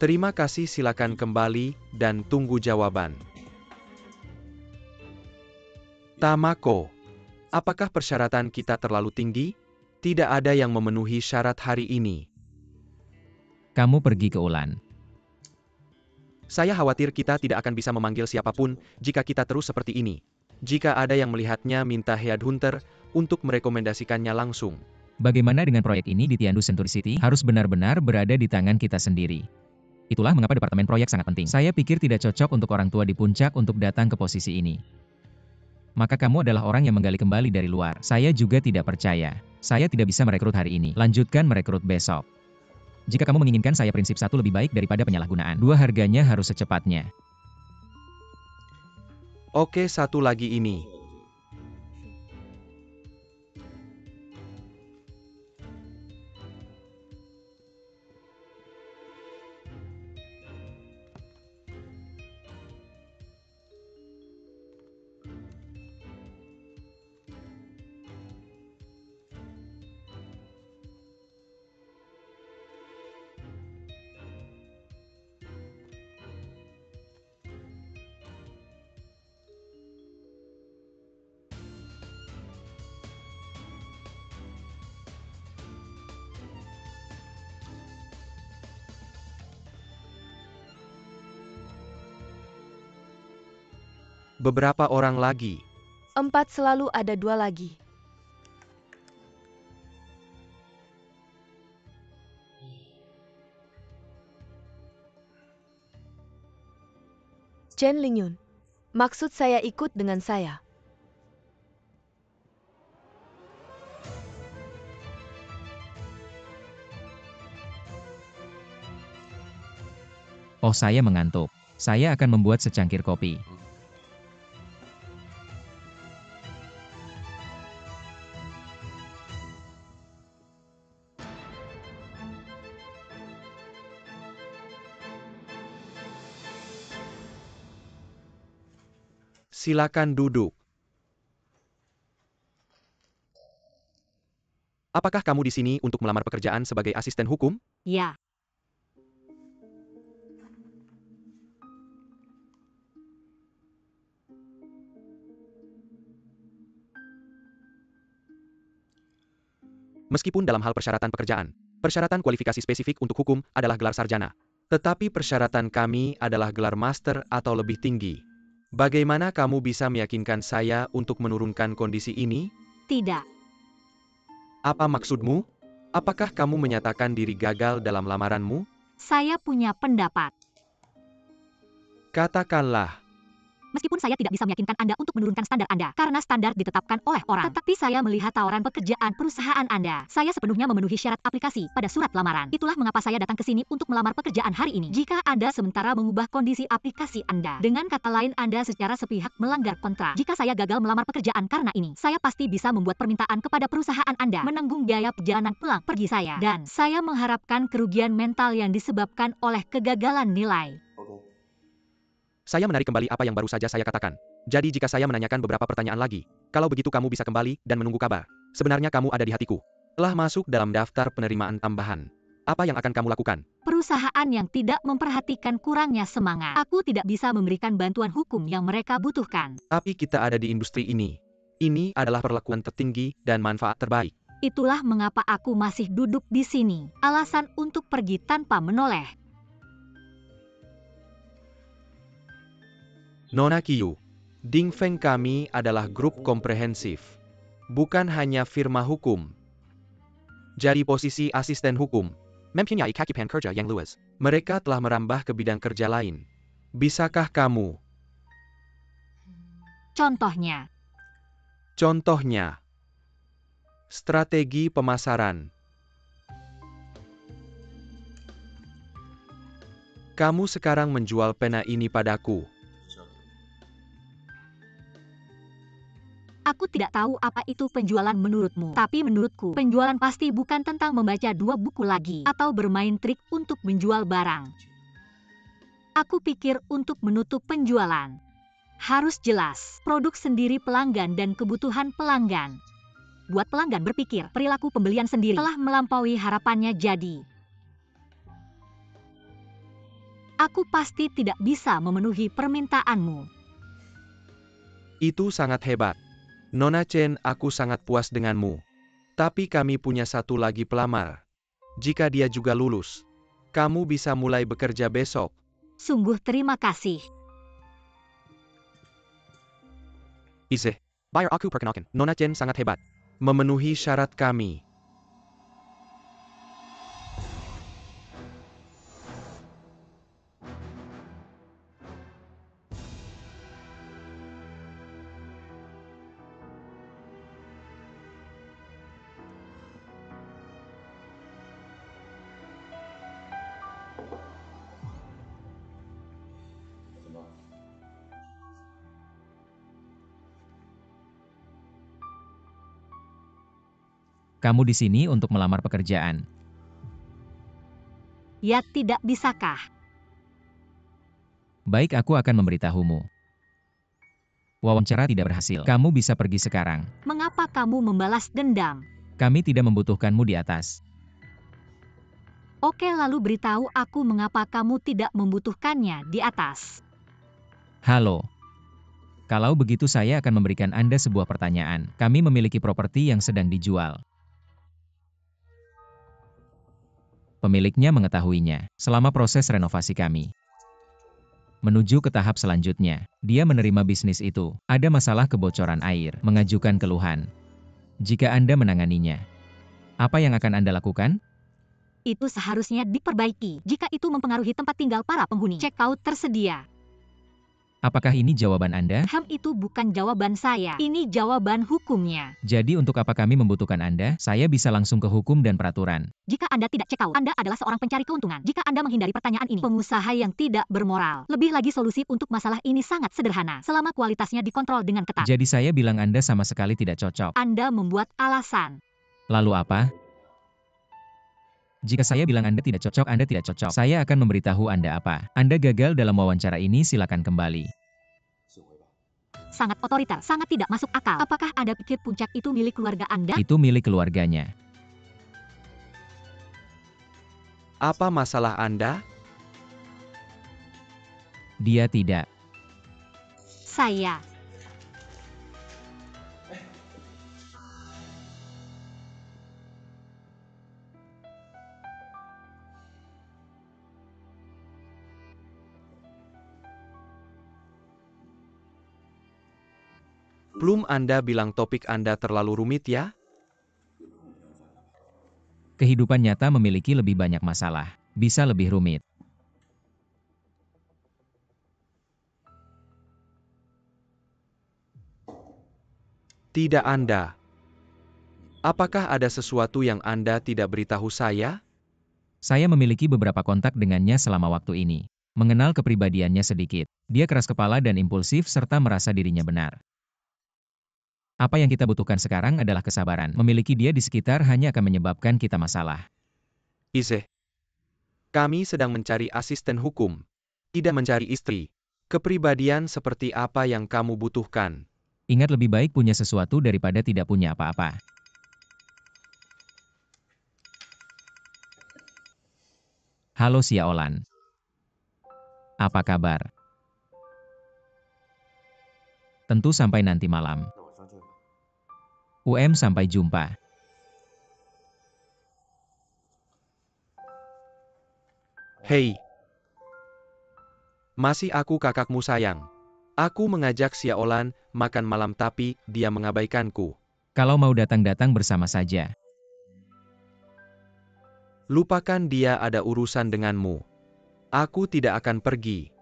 Terima kasih, silakan kembali dan tunggu jawaban. Tamako, apakah persyaratan kita terlalu tinggi? Tidak ada yang memenuhi syarat hari ini. Kamu pergi ke Ulan. Saya khawatir kita tidak akan bisa memanggil siapapun jika kita terus seperti ini. Jika ada yang melihatnya, minta headhunter untuk merekomendasikannya langsung. Bagaimana dengan proyek ini di Tiandu Century City? Harus benar-benar berada di tangan kita sendiri. Itulah mengapa departemen proyek sangat penting. Saya pikir tidak cocok untuk orang tua di puncak untuk datang ke posisi ini. Maka kamu adalah orang yang menggali kembali dari luar. Saya juga tidak percaya. Saya tidak bisa merekrut hari ini. Lanjutkan merekrut besok. Jika kamu menginginkan saya, prinsip satu lebih baik daripada penyalahgunaan. Dua, harganya harus secepatnya. Oke, satu lagi ini. Beberapa orang lagi. 4 selalu ada 2 lagi. Chen Lingyun, maksud saya ikut dengan saya. Oh, saya mengantuk. Saya akan membuat secangkir kopi. Silakan duduk. Apakah kamu di sini untuk melamar pekerjaan sebagai asisten hukum? Ya. Meskipun dalam hal persyaratan pekerjaan, persyaratan kualifikasi spesifik untuk hukum adalah gelar sarjana. Tetapi persyaratan kami adalah gelar master atau lebih tinggi. Bagaimana kamu bisa meyakinkan saya untuk menurunkan kondisi ini? Tidak. Apa maksudmu? Apakah kamu menyatakan diri gagal dalam lamaranmu? Saya punya pendapat. Katakanlah. Meskipun saya tidak bisa meyakinkan Anda untuk menurunkan standar Anda, karena standar ditetapkan oleh orang. Tetapi saya melihat tawaran pekerjaan perusahaan Anda. Saya sepenuhnya memenuhi syarat aplikasi pada surat lamaran. Itulah mengapa saya datang ke sini untuk melamar pekerjaan hari ini. Jika Anda sementara mengubah kondisi aplikasi Anda, dengan kata lain Anda secara sepihak melanggar kontrak. Jika saya gagal melamar pekerjaan karena ini, saya pasti bisa membuat permintaan kepada perusahaan Anda, menanggung biaya perjalanan pulang pergi saya. Dan saya mengharapkan kerugian mental yang disebabkan oleh kegagalan nilai. Saya menarik kembali apa yang baru saja saya katakan. Jadi jika saya menanyakan beberapa pertanyaan lagi, kalau begitu kamu bisa kembali dan menunggu kabar. Sebenarnya kamu ada di hatiku. Telah masuk dalam daftar penerimaan tambahan. Apa yang akan kamu lakukan? Perusahaan yang tidak memperhatikan kurangnya semangat. Aku tidak bisa memberikan bantuan hukum yang mereka butuhkan. Tapi kita ada di industri ini. Ini adalah perlakuan tertinggi dan manfaat terbaik. Itulah mengapa aku masih duduk di sini. Alasan untuk pergi tanpa menoleh. Nona Qiu, Dingfeng kami adalah grup komprehensif. Bukan hanya firma hukum. Jadi posisi asisten hukum. Mempunyai kaki kerja yang luas. Mereka telah merambah ke bidang kerja lain. Bisakah kamu? Contohnya. Contohnya. Strategi pemasaran. Kamu sekarang menjual pena ini padaku. Aku tidak tahu apa itu penjualan menurutmu. Tapi menurutku, penjualan pasti bukan tentang membaca 2 buku lagi. Atau bermain trik untuk menjual barang. Aku pikir untuk menutup penjualan. Harus jelas, produk sendiri pelanggan dan kebutuhan pelanggan. Buat pelanggan berpikir, perilaku pembelian sendiri telah melampaui harapannya jadi. Aku pasti tidak bisa memenuhi permintaanmu. Itu sangat hebat. Nona Chen, aku sangat puas denganmu. Tapi kami punya satu lagi pelamar. Jika dia juga lulus, kamu bisa mulai bekerja besok. Sungguh terima kasih. Izeh, bayar aku perkenalkan. Nona Chen sangat hebat. Memenuhi syarat kami. Kamu di sini untuk melamar pekerjaan. Ya, tidak bisakah? Baik, aku akan memberitahumu. Wawancara tidak berhasil. Kamu bisa pergi sekarang. Mengapa kamu membalas dendam? Kami tidak membutuhkanmu di atas. Oke, lalu beritahu aku mengapa kamu tidak membutuhkannya di atas. Halo. Kalau begitu saya akan memberikan Anda sebuah pertanyaan. Kami memiliki properti yang sedang dijual. Pemiliknya mengetahuinya selama proses renovasi kami. Menuju ke tahap selanjutnya, dia menerima bisnis itu. Ada masalah kebocoran air, mengajukan keluhan. Jika Anda menanganinya, apa yang akan Anda lakukan? Itu seharusnya diperbaiki jika itu mempengaruhi tempat tinggal para penghuni. Check-out tersedia. Apakah ini jawaban Anda? Itu bukan jawaban saya. Ini jawaban hukumnya. Jadi untuk apa kami membutuhkan Anda? Saya bisa langsung ke hukum dan peraturan. Jika Anda tidak check out, Anda adalah seorang pencari keuntungan. Jika Anda menghindari pertanyaan ini, pengusaha yang tidak bermoral. Lebih lagi solusi untuk masalah ini sangat sederhana, selama kualitasnya dikontrol dengan ketat. Jadi saya bilang Anda sama sekali tidak cocok. Anda membuat alasan. Lalu apa? Jika saya bilang Anda tidak cocok, Anda tidak cocok. Saya akan memberitahu Anda apa. Anda gagal dalam wawancara ini, silakan kembali. Sangat otoriter, sangat tidak masuk akal. Apakah Anda pikir puncak itu milik keluarga Anda? Itu milik keluarganya. Apa masalah Anda? Dia tidak. Saya. Belum Anda bilang topik Anda terlalu rumit ya? Kehidupan nyata memiliki lebih banyak masalah. Bisa lebih rumit. Tidak Anda. Apakah ada sesuatu yang Anda tidak beritahu saya? Saya memiliki beberapa kontak dengannya selama waktu ini. Mengenal kepribadiannya sedikit. Dia keras kepala dan impulsif serta merasa dirinya benar. Apa yang kita butuhkan sekarang adalah kesabaran. Memiliki dia di sekitar hanya akan menyebabkan kita masalah. Izeh. Kami sedang mencari asisten hukum. Tidak mencari istri. Kepribadian seperti apa yang kamu butuhkan? Ingat, lebih baik punya sesuatu daripada tidak punya apa-apa. Halo Xiaolan. Apa kabar? Tentu sampai nanti malam. Sampai jumpa. Hei. Masih aku kakakmu sayang. Aku mengajak Xiaolan makan malam tapi dia mengabaikanku. Kalau mau datang-datang bersama saja. Lupakan dia, ada urusan denganmu. Aku tidak akan pergi.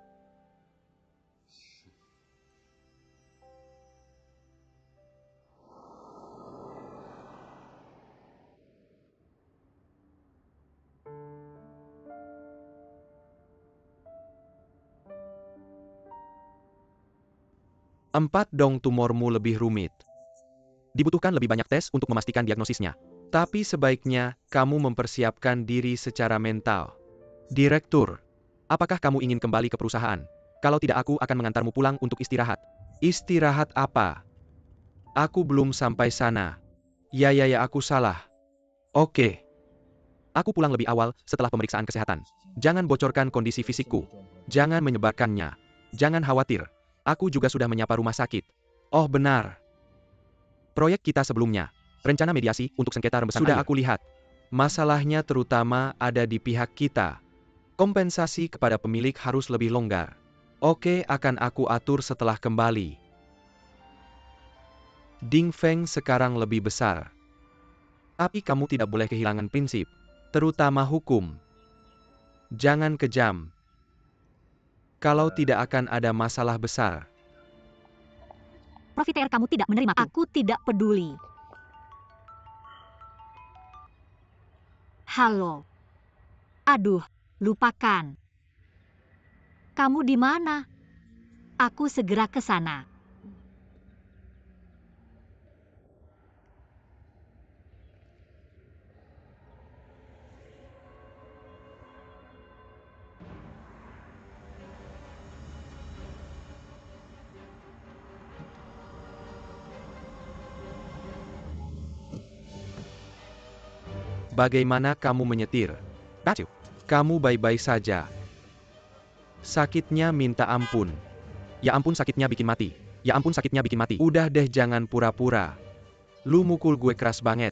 Empat dong, tumormu lebih rumit. Dibutuhkan lebih banyak tes untuk memastikan diagnosisnya. Tapi sebaiknya kamu mempersiapkan diri secara mental. Direktur, apakah kamu ingin kembali ke perusahaan? Kalau tidak, aku akan mengantarmu pulang untuk istirahat. Istirahat apa? Aku belum sampai sana. Ya, aku salah. Oke. Aku pulang lebih awal setelah pemeriksaan kesehatan. Jangan bocorkan kondisi fisikku. Jangan menyebarkannya. Jangan khawatir. Aku juga sudah menyapa rumah sakit. Oh benar. Proyek kita sebelumnya. Rencana mediasi untuk sengketa rembesan sudah aku lihat. Masalahnya terutama ada di pihak kita. Kompensasi kepada pemilik harus lebih longgar. Oke, akan aku atur setelah kembali. Ding Feng sekarang lebih besar. Tapi kamu tidak boleh kehilangan prinsip. Terutama hukum. Jangan kejam. Kalau tidak akan ada masalah besar. Profiter kamu tidak menerima. Aku tidak peduli. Halo. Aduh, lupakan. Kamu di mana? Aku segera ke sana. Bagaimana kamu menyetir? Batu. Kamu baik-baik saja. Sakitnya minta ampun. Ya ampun sakitnya bikin mati. Ya ampun sakitnya bikin mati. Udah deh jangan pura-pura. Lu mukul gue keras banget.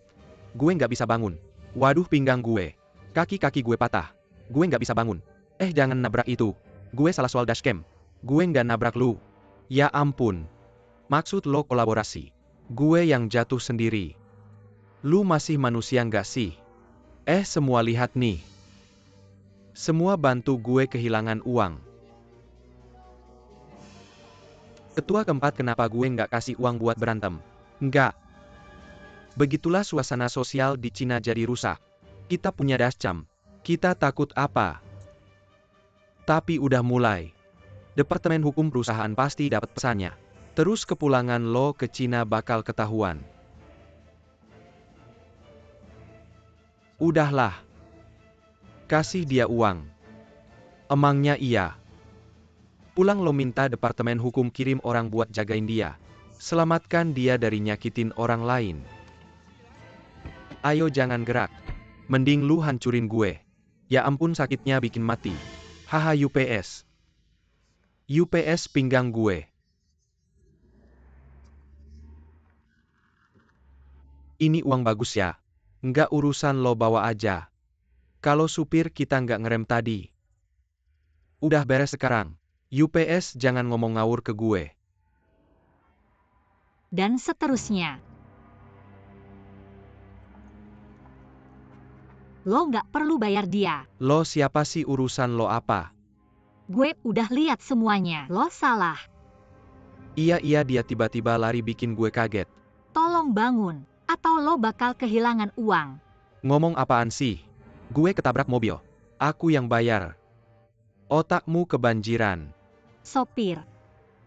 Gue nggak bisa bangun. Waduh pinggang gue. Kaki-kaki gue patah. Gue nggak bisa bangun. Jangan nabrak itu. Gue salah soal dashcam. Gue nggak nabrak lu. Ya ampun. Maksud lo kolaborasi. Gue yang jatuh sendiri. Lu masih manusia nggak sih? Semua lihat nih. Semua bantu gue kehilangan uang. Ketua keempat kenapa gue nggak kasih uang buat berantem? Nggak. Begitulah suasana sosial di Cina jadi rusak. Kita punya dashcam. Kita takut apa? Tapi udah mulai. Departemen hukum perusahaan pasti dapat pesannya. Terus kepulangan lo ke Cina bakal ketahuan. Udahlah. Kasih dia uang. Emangnya iya. Pulang lo minta departemen hukum kirim orang buat jagain dia. Selamatkan dia dari nyakitin orang lain. Ayo jangan gerak. Mending lu hancurin gue. Ya ampun sakitnya bikin mati. Haha UPS. UPS pinggang gue. Ini uang bagus ya. Nggak urusan lo bawa aja. Kalau supir kita nggak ngerem tadi. Udah beres sekarang. UPS jangan ngomong ngawur ke gue. Dan seterusnya. Lo nggak perlu bayar dia. Lo siapa sih urusan lo apa? Gue udah lihat semuanya. Lo salah. Iya dia tiba-tiba lari bikin gue kaget. Tolong bangun. Atau lo bakal kehilangan uang. Ngomong apaan sih? Gue ketabrak mobil. Aku yang bayar. Otakmu kebanjiran. Sopir.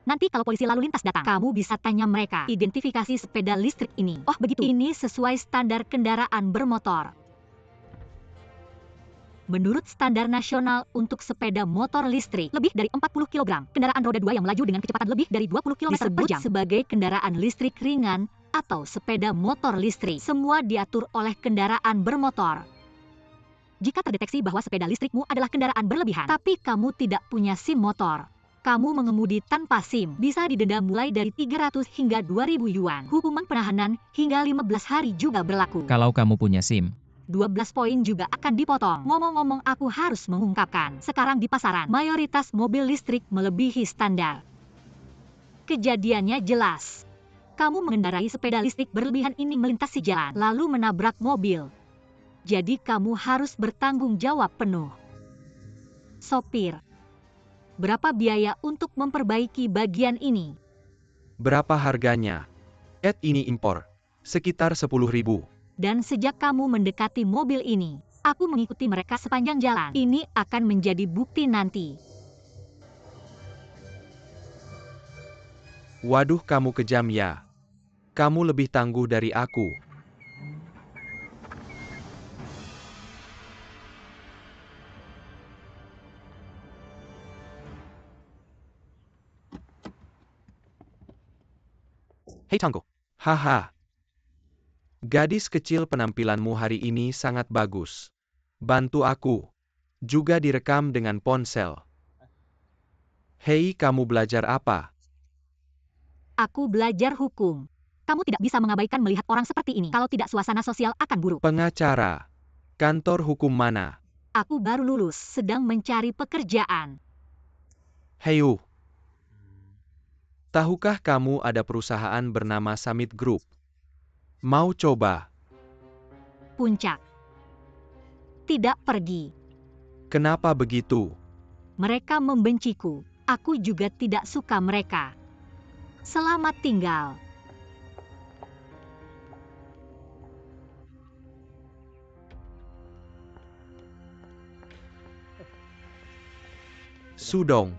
Nanti kalau polisi lalu lintas datang, kamu bisa tanya mereka identifikasi sepeda listrik ini. Oh begitu. Ini sesuai standar kendaraan bermotor. Menurut standar nasional untuk sepeda motor listrik lebih dari 40 kg, kendaraan roda 2 yang melaju dengan kecepatan lebih dari 20 km per jam sebagai kendaraan listrik ringan atau sepeda motor listrik. Semua diatur oleh kendaraan bermotor. Jika terdeteksi bahwa sepeda listrikmu adalah kendaraan berlebihan, tapi kamu tidak punya SIM motor, kamu mengemudi tanpa SIM, bisa didenda mulai dari 300 hingga 2.000 yuan. Hukuman penahanan hingga 15 hari juga berlaku. Kalau kamu punya SIM, 12 poin juga akan dipotong. Ngomong-ngomong aku harus mengungkapkan, sekarang di pasaran, mayoritas mobil listrik melebihi standar. Kejadiannya jelas. Kamu mengendarai sepeda listrik berlebihan ini melintasi jalan, lalu menabrak mobil. Jadi kamu harus bertanggung jawab penuh. Sopir, berapa biaya untuk memperbaiki bagian ini? Berapa harganya? Ini impor. Sekitar 10.000. Dan sejak kamu mendekati mobil ini, aku mengikuti mereka sepanjang jalan. Ini akan menjadi bukti nanti. Waduh kamu kejam ya. Kamu lebih tangguh dari aku. Hei Tangguh. Haha. Gadis kecil penampilanmu hari ini sangat bagus. Bantu aku. Juga direkam dengan ponsel. Hei, kamu belajar apa? Aku belajar hukum. Kamu tidak bisa mengabaikan melihat orang seperti ini. Kalau tidak, suasana sosial akan buruk. Pengacara. Kantor hukum mana? Aku baru lulus, sedang mencari pekerjaan. Heyu. Tahukah kamu ada perusahaan bernama Summit Group? Mau coba? Puncak. Tidak pergi. Kenapa begitu? Mereka membenciku. Aku juga tidak suka mereka. Selamat tinggal. Sudong.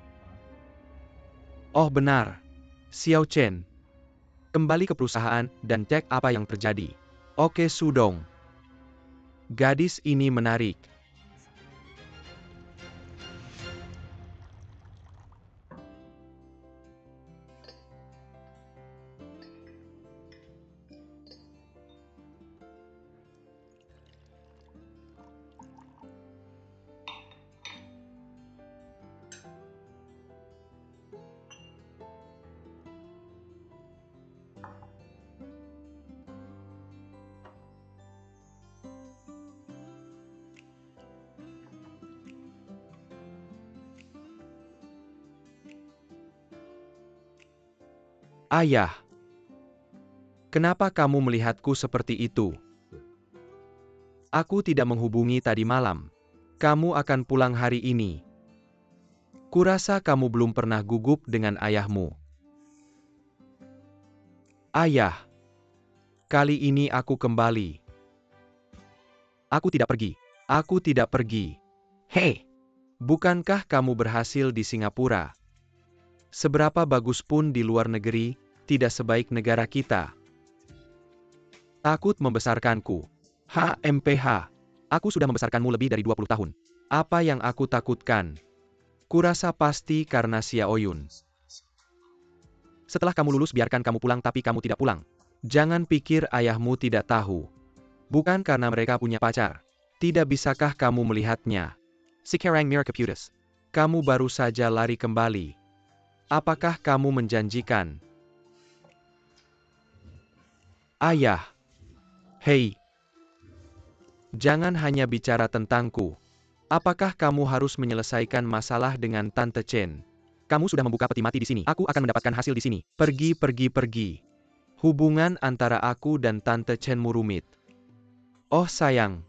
Oh benar. Xiao Chen. Kembali ke perusahaan dan cek apa yang terjadi. Oke Sudong. Gadis ini menarik. Ayah. Kenapa kamu melihatku seperti itu? Aku tidak menghubungi tadi malam. Kamu akan pulang hari ini. Kurasa kamu belum pernah gugup dengan ayahmu. Ayah. Kali ini aku kembali. Aku tidak pergi. Aku tidak pergi. Hei. Bukankah kamu berhasil di Singapura? Seberapa bagus pun di luar negeri, tidak sebaik negara kita. Takut membesarkanku. HMPH. Aku sudah membesarkanmu lebih dari 20 tahun. Apa yang aku takutkan? Kurasa pasti karena Xiao Yun. Setelah kamu lulus biarkan kamu pulang tapi kamu tidak pulang. Jangan pikir ayahmu tidak tahu. Bukan karena mereka punya pacar. Tidak bisakah kamu melihatnya? Sekarang Mira Computus. Kamu baru saja lari kembali. Apakah kamu menjanjikan? Ayah. Hei. Jangan hanya bicara tentangku. Apakah kamu harus menyelesaikan masalah dengan Tante Chen? Kamu sudah membuka peti mati di sini. Aku akan mendapatkan hasil di sini. Pergi, pergi, pergi. Hubungan antara aku dan Tante Chen rumit. Oh sayang.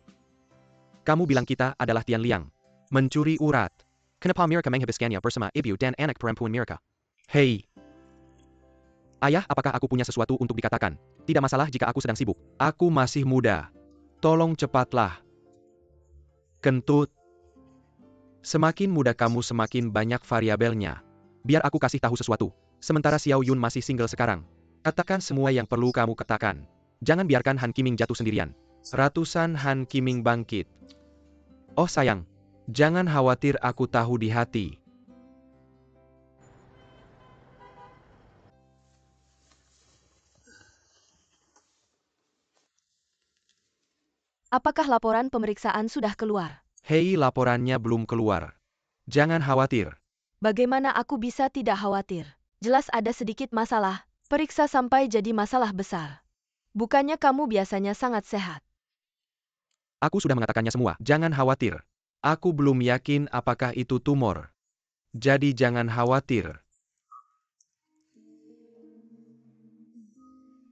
Kamu bilang kita adalah Tian Liang. Mencuri urat. Kenapa Mirka menghabiskannya bersama ibu dan anak perempuan Mirka? Hei. Ayah, apakah aku punya sesuatu untuk dikatakan? Tidak masalah jika aku sedang sibuk. Aku masih muda. Tolong cepatlah. Kentut. Semakin muda kamu semakin banyak variabelnya. Biar aku kasih tahu sesuatu. Sementara Xiao Yun masih single sekarang. Katakan semua yang perlu kamu katakan. Jangan biarkan Han Qiming jatuh sendirian. Ratusan Han Qiming bangkit. Oh sayang. Jangan khawatir, aku tahu di hati. Apakah laporan pemeriksaan sudah keluar? Hei, laporannya belum keluar. Jangan khawatir. Bagaimana aku bisa tidak khawatir? Jelas ada sedikit masalah. Periksa sampai jadi masalah besar. Bukannya kamu biasanya sangat sehat. Aku sudah mengatakannya semua. Jangan khawatir. Aku belum yakin apakah itu tumor. Jadi jangan khawatir.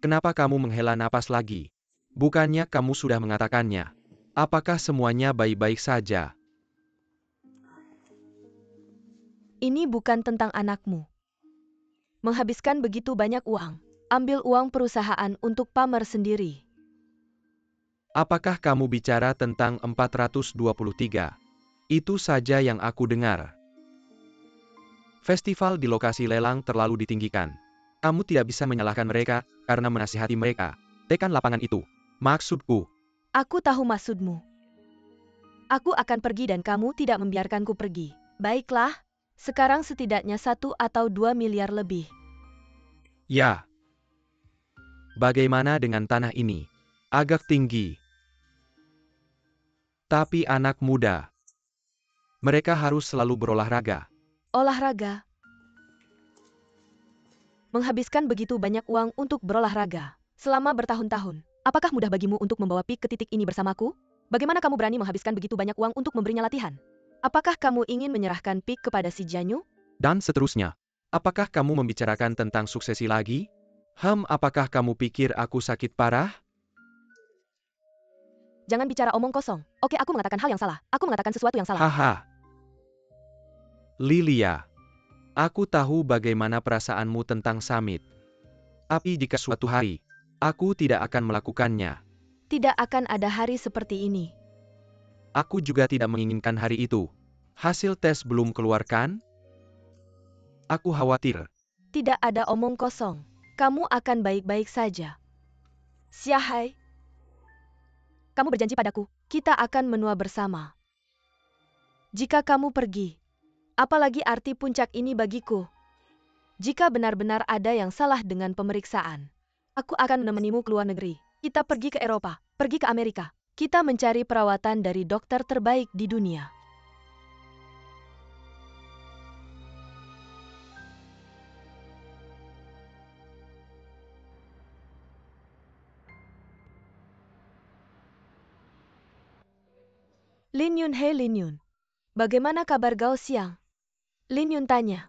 Kenapa kamu menghela napas lagi? Bukannya kamu sudah mengatakannya. Apakah semuanya baik-baik saja? Ini bukan tentang anakmu. Menghabiskan begitu banyak uang. Ambil uang perusahaan untuk pamer sendiri. Apakah kamu bicara tentang 423? Itu saja yang aku dengar. Festival di lokasi lelang terlalu ditinggikan. Kamu tidak bisa menyalahkan mereka karena menasihati mereka. Tekan lapangan itu. Maksudku. Aku tahu maksudmu. Aku akan pergi dan kamu tidak membiarkanku pergi. Baiklah, sekarang setidaknya 1 atau 2 miliar lebih. Ya. Bagaimana dengan tanah ini? Agak tinggi. Tapi anak muda. Mereka harus selalu berolahraga. Olahraga? Menghabiskan begitu banyak uang untuk berolahraga selama bertahun-tahun. Apakah mudah bagimu untuk membawa Pik ke titik ini bersamaku? Bagaimana kamu berani menghabiskan begitu banyak uang untuk memberinya latihan? Apakah kamu ingin menyerahkan Pik kepada si Janyu? Dan seterusnya. Apakah kamu membicarakan tentang suksesi lagi? Apakah kamu pikir aku sakit parah? Jangan bicara omong kosong. Oke, aku mengatakan hal yang salah. Aku mengatakan sesuatu yang salah. Haha. Lilia. Aku tahu bagaimana perasaanmu tentang Samit. Tapi jika suatu hari, aku tidak akan melakukannya. Tidak akan ada hari seperti ini. Aku juga tidak menginginkan hari itu. Hasil tes belum keluar kan? Aku khawatir. Tidak ada omong kosong. Kamu akan baik-baik saja. Xiahai. Kamu berjanji padaku, kita akan menua bersama. Jika kamu pergi, apalagi arti puncak ini bagiku? Jika benar-benar ada yang salah dengan pemeriksaan, aku akan menemanimu ke luar negeri. Kita pergi ke Eropa, pergi ke Amerika. Kita mencari perawatan dari dokter terbaik di dunia. Lin Yun, hei Lin Yun. Bagaimana kabar kau siang? Lin Yun tanya.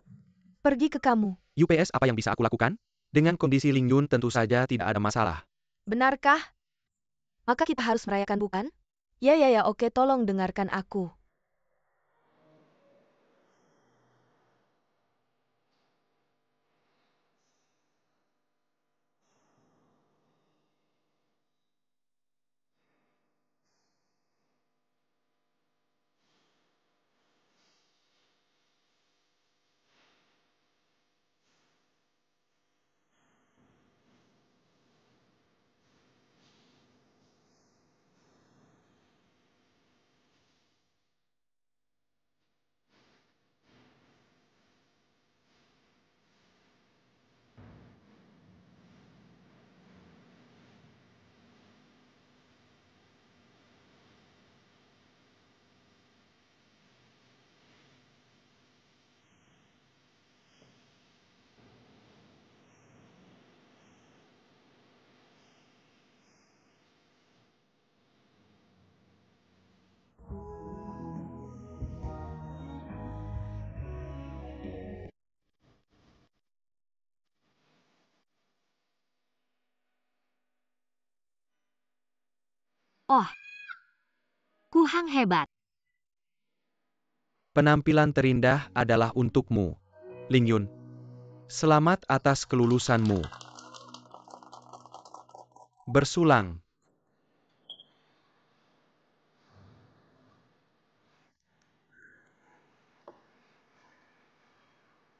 Pergi ke kamu. UPS apa yang bisa aku lakukan? Dengan kondisi Ling Yun tentu saja tidak ada masalah. Benarkah? Maka kita harus merayakan bukan? Ya, oke, tolong dengarkan aku. Oh, Ku Hang hebat. Penampilan terindah adalah untukmu, Ling Yun. Selamat atas kelulusanmu. Bersulang.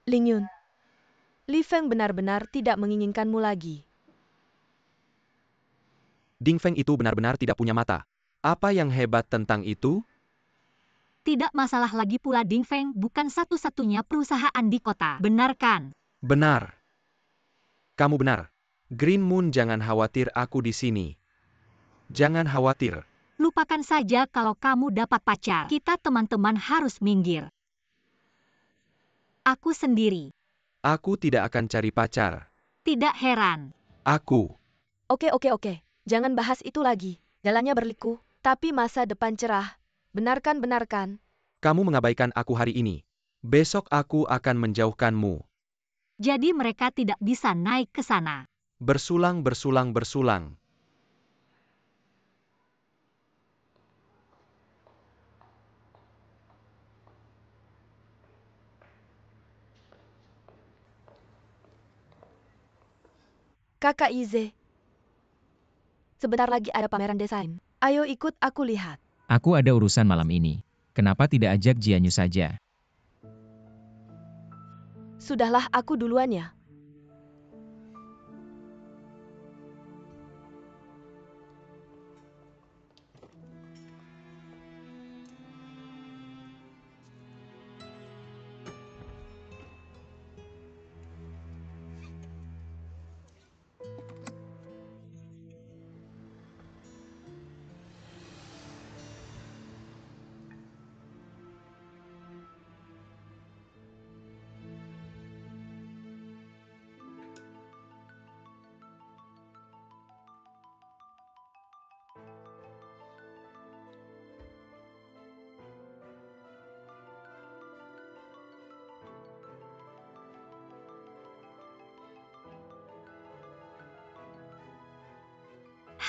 Ling Yun. Li Feng benar-benar tidak menginginkanmu lagi. Ding Feng itu benar-benar tidak punya mata. Apa yang hebat tentang itu? Tidak masalah lagi pula Ding Feng bukan satu-satunya perusahaan di kota. Benar kan? Benar. Kamu benar. Green Moon, jangan khawatir, aku di sini. Jangan khawatir. Lupakan saja kalau kamu dapat pacar. Kita teman-teman harus minggir. Aku sendiri. Aku tidak akan cari pacar. Tidak heran. Aku. Oke. Jangan bahas itu lagi. Jalannya berliku, tapi masa depan cerah. Benarkan. Kamu mengabaikan aku hari ini. Besok aku akan menjauhkanmu. Jadi mereka tidak bisa naik ke sana. Bersulang. Kakak Ize. Sebentar lagi ada pameran desain. Ayo ikut aku lihat. Aku ada urusan malam ini. Kenapa tidak ajak Jianyu saja? Sudahlah, aku duluan ya.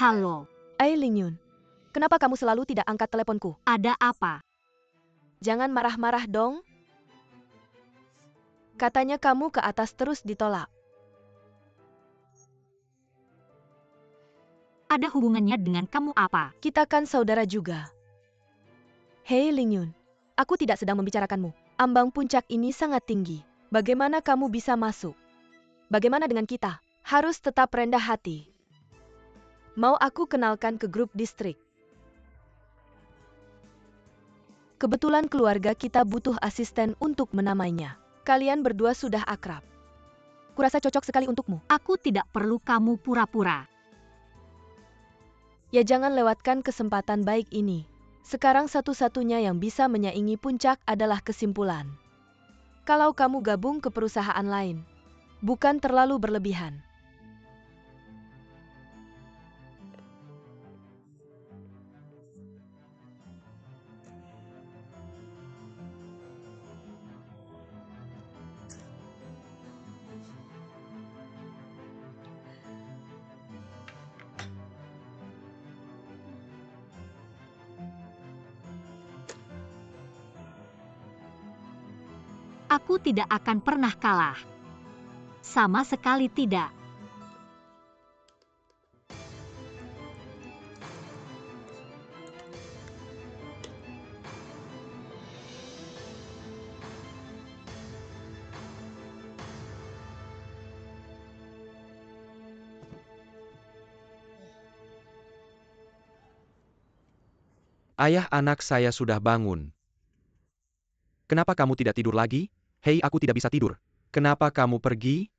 Halo, Ai Lingyun, kenapa kamu selalu tidak angkat teleponku? ada apa? Jangan marah-marah dong. Katanya kamu ke atas terus ditolak. Ada hubungannya dengan kamu apa? Kita kan saudara juga. Hei Lingyun, aku tidak sedang membicarakanmu. Ambang puncak ini sangat tinggi. Bagaimana kamu bisa masuk? Bagaimana dengan kita? Harus tetap rendah hati. Mau aku kenalkan ke grup distrik? Kebetulan keluarga kita butuh asisten untuk menamainya. Kalian berdua sudah akrab. Kurasa cocok sekali untukmu. Aku tidak perlu kamu pura-pura. Ya jangan lewatkan kesempatan baik ini. Sekarang satu-satunya yang bisa menyaingi puncak adalah kesimpulan. Kalau kamu gabung ke perusahaan lain, bukan terlalu berlebihan. Aku tidak akan pernah kalah. Sama sekali tidak. Ayah anak saya sudah bangun. Kenapa kamu tidak tidur lagi? Hei, aku tidak bisa tidur. Kenapa kamu pergi?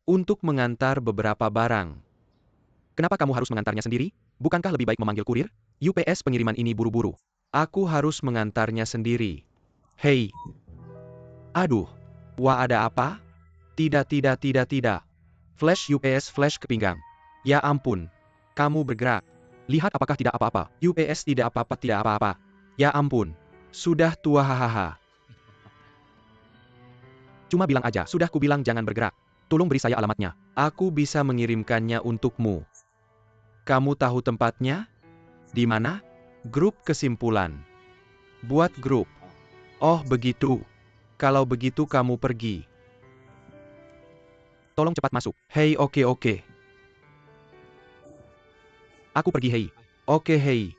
Untuk mengantar beberapa barang. Kenapa kamu harus mengantarnya sendiri? Bukankah lebih baik memanggil kurir? UPS pengiriman ini buru-buru. Aku harus mengantarnya sendiri. Hei. Aduh. Wah, ada apa? Tidak. Flash UPS flash ke pinggang. Ya ampun. Kamu bergerak. Lihat apakah tidak apa-apa. UPS tidak apa-apa. Ya ampun. Sudah tua hahaha. Cuma bilang aja, sudah kubilang jangan bergerak. Tolong beri saya alamatnya. Aku bisa mengirimkannya untukmu. Kamu tahu tempatnya? Di mana? Grup kesimpulan. Buat grup. Oh begitu. Kalau begitu kamu pergi. Tolong cepat masuk. Hei, oke. Aku pergi, hei. Oke, hei.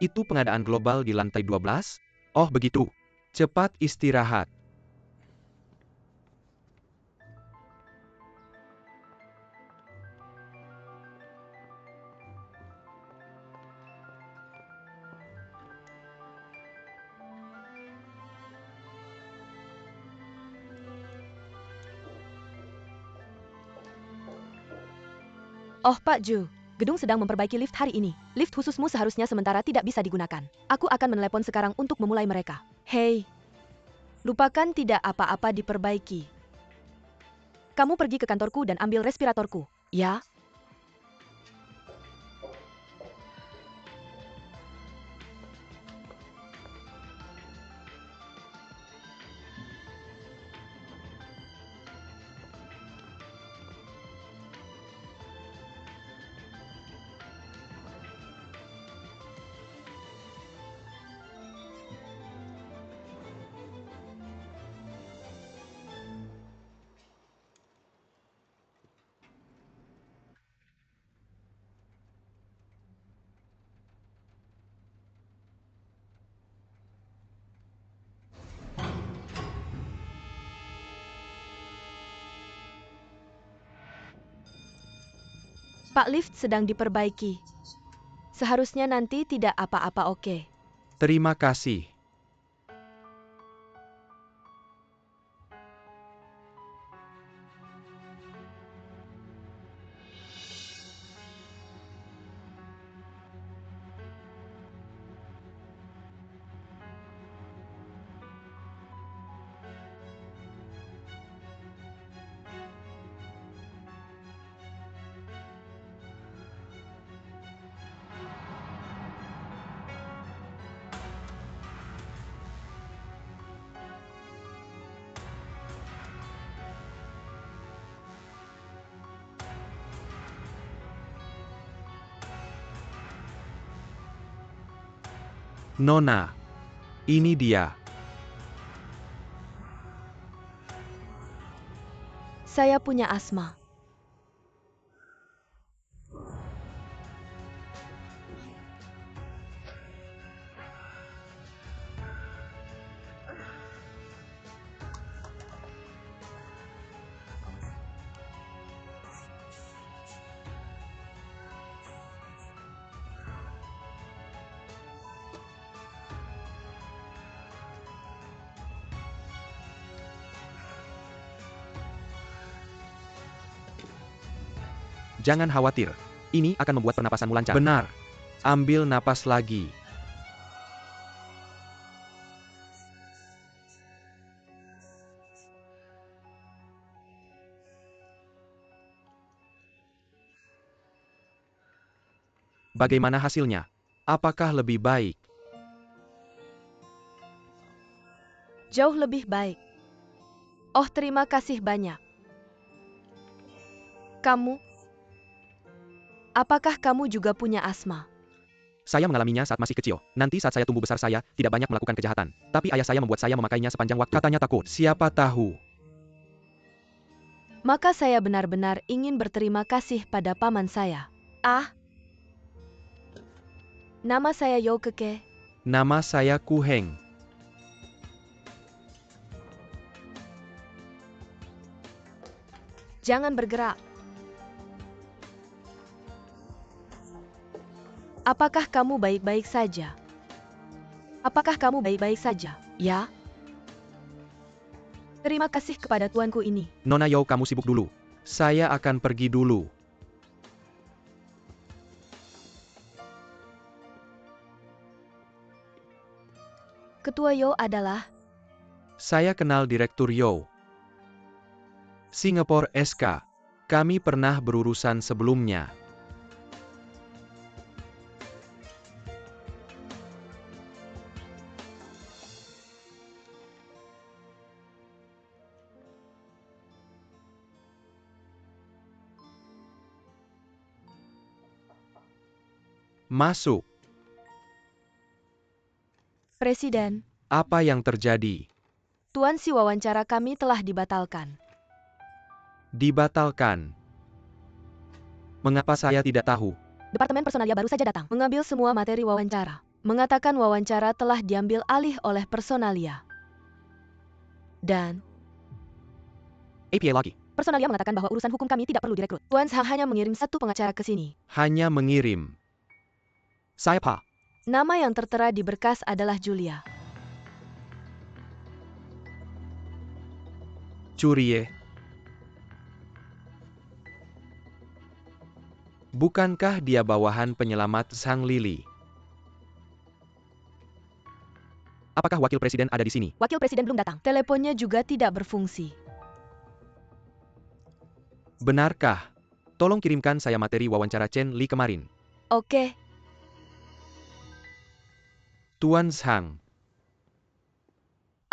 Itu pengadaan global di lantai 12? Oh begitu. Cepat istirahat. Oh Pak Ju, gedung sedang memperbaiki lift hari ini. Lift khususmu seharusnya sementara tidak bisa digunakan. Aku akan menelepon sekarang untuk memulai mereka. Hei, lupakan tidak apa-apa diperbaiki. Kamu pergi ke kantorku dan ambil respiratorku, ya? Pak, lift sedang diperbaiki. Seharusnya nanti tidak apa-apa, oke? Terima kasih. Nona, ini dia. Saya punya asma. Jangan khawatir. Ini akan membuat pernapasanmu lancar. Benar. Ambil napas lagi. Bagaimana hasilnya? Apakah lebih baik? Jauh lebih baik. Oh, terima kasih banyak. Apakah kamu juga punya asma? Saya mengalaminya saat masih kecil. Nanti saat saya tumbuh besar saya tidak banyak melakukan kejahatan. Tapi ayah saya membuat saya memakainya sepanjang waktu. Katanya takut. Siapa tahu? Maka saya benar-benar ingin berterima kasih pada paman saya. Nama saya Yo Keke. Nama saya Kuheng. Jangan bergerak. Apakah kamu baik-baik saja? Apakah kamu baik-baik saja? Ya. Terima kasih kepada tuanku ini. Nona Yo, kamu sibuk dulu. Saya akan pergi dulu. Ketua Yo adalah... Saya kenal Direktur Yo. Singapore SK. Kami pernah berurusan sebelumnya. Masuk. Presiden, Apa yang terjadi? tuan si wawancara kami telah dibatalkan. Dibatalkan. Mengapa saya tidak tahu? Departemen personalia baru saja datang, mengambil semua materi wawancara. Mengatakan wawancara telah diambil alih oleh personalia. Dan APA lagi. personalia mengatakan bahwa urusan hukum kami tidak perlu direkrut. Tuan Zhang hanya mengirim satu pengacara ke sini. Hanya mengirim. Saya Pak. Nama yang tertera di berkas adalah Julia. Curie. Bukankah dia bawahan penyelamat Sang Lili? Apakah wakil presiden ada di sini? Wakil presiden belum datang. Teleponnya juga tidak berfungsi. Benarkah? Tolong kirimkan saya materi wawancara Chen Li kemarin. Oke, Tuan Zhang.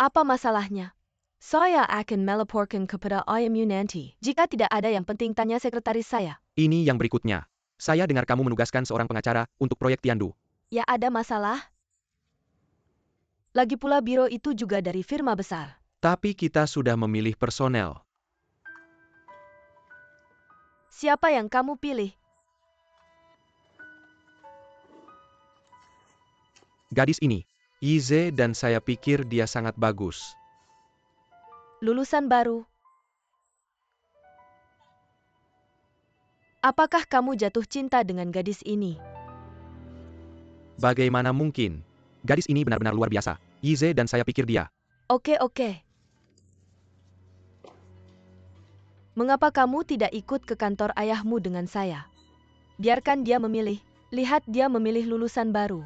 apa masalahnya? Saya akan melaporkan kepada IMU nanti. Jika tidak ada yang penting, tanya sekretaris saya. Ini yang berikutnya. Saya dengar kamu menugaskan seorang pengacara untuk proyek Tiandu. Ya, ada masalah? Lagi pula biro itu juga dari firma besar. Tapi kita sudah memilih personel. Siapa yang kamu pilih? Gadis ini, Yize, dan saya pikir dia sangat bagus. Lulusan baru. Apakah kamu jatuh cinta dengan gadis ini? Bagaimana mungkin? Gadis ini benar-benar luar biasa. Yize dan saya pikir dia. Oke. Mengapa kamu tidak ikut ke kantor ayahmu dengan saya? Biarkan dia memilih. Lihat, dia memilih lulusan baru.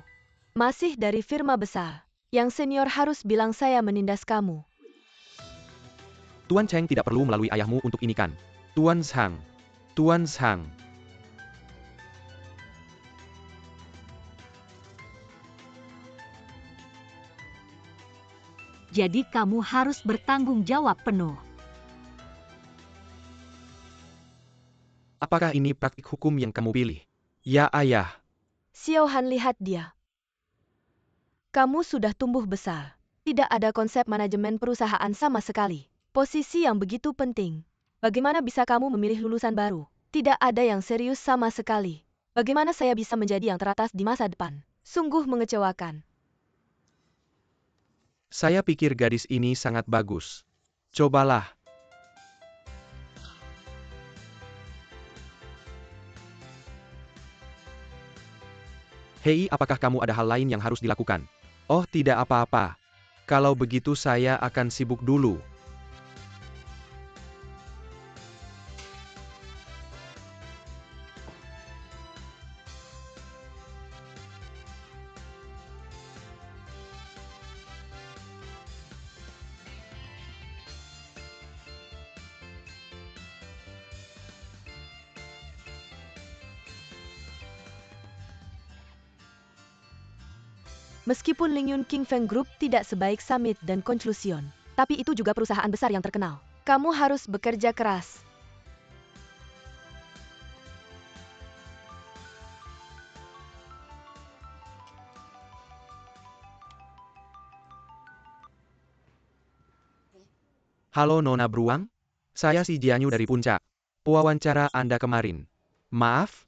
Masih dari firma besar. Yang senior harus bilang saya menindas kamu. Tuan Cheng tidak perlu melalui ayahmu untuk ini kan? Tuan Zhang. Tuan Zhang. Jadi kamu harus bertanggung jawab penuh. Apakah ini praktik hukum yang kamu pilih? Ya, ayah. Xiao Han, lihat dia. Kamu sudah tumbuh besar. Tidak ada konsep manajemen perusahaan sama sekali. Posisi yang begitu penting. Bagaimana bisa kamu memilih lulusan baru? Tidak ada yang serius sama sekali. Bagaimana saya bisa menjadi yang teratas di masa depan? Sungguh mengecewakan. Saya pikir gadis ini sangat bagus. Cobalah. Hei, apakah kamu ada hal lain yang harus dilakukan? Oh, tidak apa-apa. Kalau begitu saya akan sibuk dulu. Meskipun Lingyun King Feng Group tidak sebaik Summit dan Conclusion, tapi itu juga perusahaan besar yang terkenal. Kamu harus bekerja keras. Halo Nona Beruang? Saya si Jianyu dari Puncak. Pewawancara Anda kemarin. Maaf?